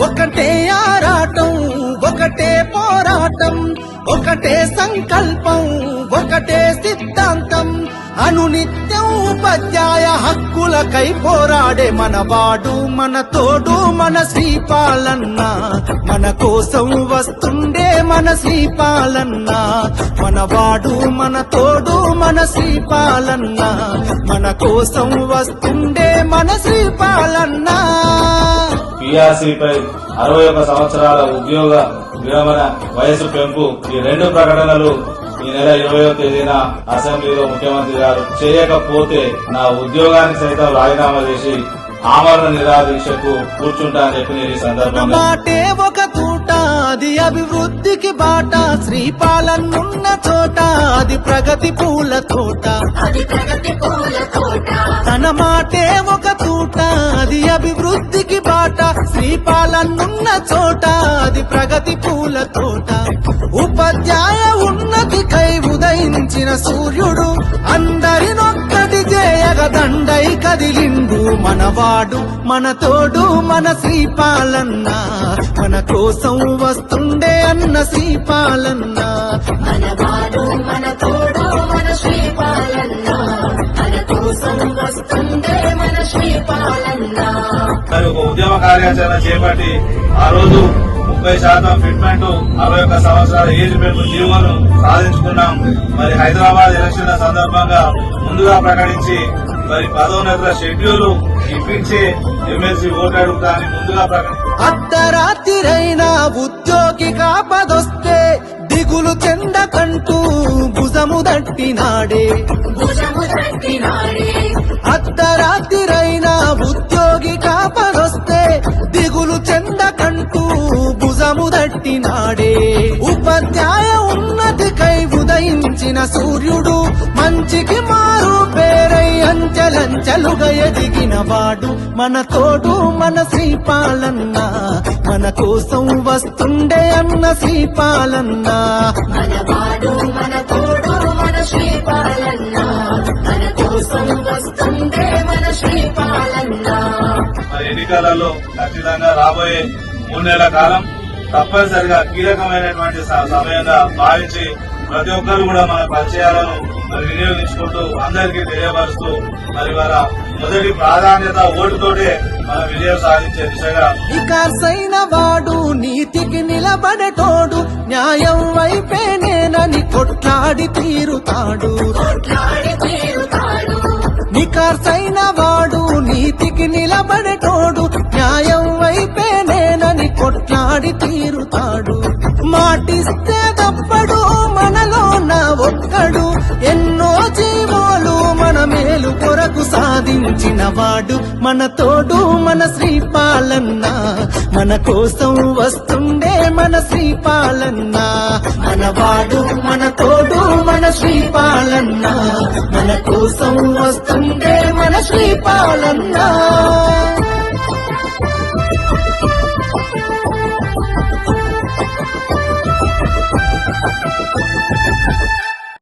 ఒకటే ఆరాటం ఒకటే పోరాటం ఒకటే సంకల్పం ఒకటే సిద్ధాంతం అనునిత్యం ఉపాధ్యాయ హక్కులకై పోరాడే మనవాడు మన తోడు మన శ్రీపాలన్న మన కోసం వస్తుండే మన శ్రీపాలన్న మనవాడు మన తోడు మన శ్రీపాలన్న మన కోసం వస్తుండే మన శ్రీపాలన్న. పీఆర్సీపై 61 సంవత్సరాల ఉద్యోగ విరమణ వయసు పెంపు ఈ రెండు ప్రకటనలు ఈ నెల 20వ తేదీన అసెంబ్లీలో ముఖ్యమంత్రి గారు చేయకపోతే నా ఉద్యోగానికి సైతం రాజీనామా చేసి ఆమరణ నిరాదీక్షకు కూర్చుంటా అని చెప్పి నేను ఈ సందర్భంగా ఒక తూట అది అభివృద్ధికి బాట శ్రీపాలనున్న చోట అది ప్రగతి పూల తోట తన మాటే ఒక తూట అది అభివృద్ధికి బాట శ్రీపాలనున్న చోట అది ప్రగతి పూల తోట ఉపాధ్యాయ ఉన్నతికై ఉదయించిన సూర్యుడు అందరినొక్కటి చేయగ దండై కదిలిండు మనవాడు మన తోడు మన శ్రీపాలన్న మన కోసం వస్తుండే అన్న శ్రీపాలన్న మనవాడు మన తోడు మన శ్రీపాలన్న మన కోసం వస్తుండే మన శ్రీపాలన్న. మరి ఒక ఉద్యమ కార్యాచరణ చేపట్టి ఆ రోజు 30% ఫిట్మెంట్ 61 సంవత్సరాల ఏజ్ పెంపు జీవోను సాధించుకున్నాం. మరి హైదరాబాద్ ఎలక్షన్ల సందర్భంగా ముందుగా ప్రకటించి మరి పదోన్నతుల షెడ్యూల్ ఇప్పించే ఎమ్మెల్సీ ఓటు అడుగుతా అని ముందుగా అర్ధరాత్రిరైనా ఉద్యోగి కాపదొస్తే దిగులు చెందకంటూ భుజము దట్టినాడే అర్ధరాత్రిరైనా ఉద్యోగి కాపదొస్తే దిగులు చెందకంటూ భుజము దట్టినాడే ఉపాధ్యాయ ఉన్నతికై ఉదయించిన సూర్యుడు మంచికి మారు పేరై అంచెలంచెలుగా ఎదిగిన వాడు మన తోడు మన శ్రీపాలన్న మన కోసం వస్తుండే అన్న శ్రీపాలన్న మనవాడు మన తోడు మన శ్రీపాలన్న మన కోసం వస్తుండే మన శ్రీపాలన్న. మరి ఎన్నికలలో ఖచ్చితంగా రాబోయే 3 నెలల కాలం తప్పనిసరిగా కీలకమైనటువంటి సమయంగా భావించి ప్రతి ఒక్కరు కూడా మన పరిచయాలను మరి వినియోగించుకుంటూ అందరికీ తెలియపరుస్తూ మరి వాళ్ళ మొదటి ప్రాధాన్యత ఓటుతోటే మన విజయం సాధించే దిశగా వికాసైన వాడు నీతికి నిలబడేటోడు న్యాయం వైపేనేనని కొట్లాడి తీరుతాడు నికార్సైన వాడు నీతికి నిలబడేటోడు న్యాయం వైపేనేనని కొట్లాడి తీరుతాడు మాటిస్తే తప్పడు మనలో నా ఒక్కడు ఎన్నో జీవాలు మన మేలు కొరకు సాధించిన వాడు మన తోడు మన శ్రీపాలన్న మన కోసం వస్తుండే మన శ్రీపాలన్న మనవాడు మన తోడు మన శ్రీపాలన్న మన కోసం వస్తుండే మన శ్రీపాలన్న.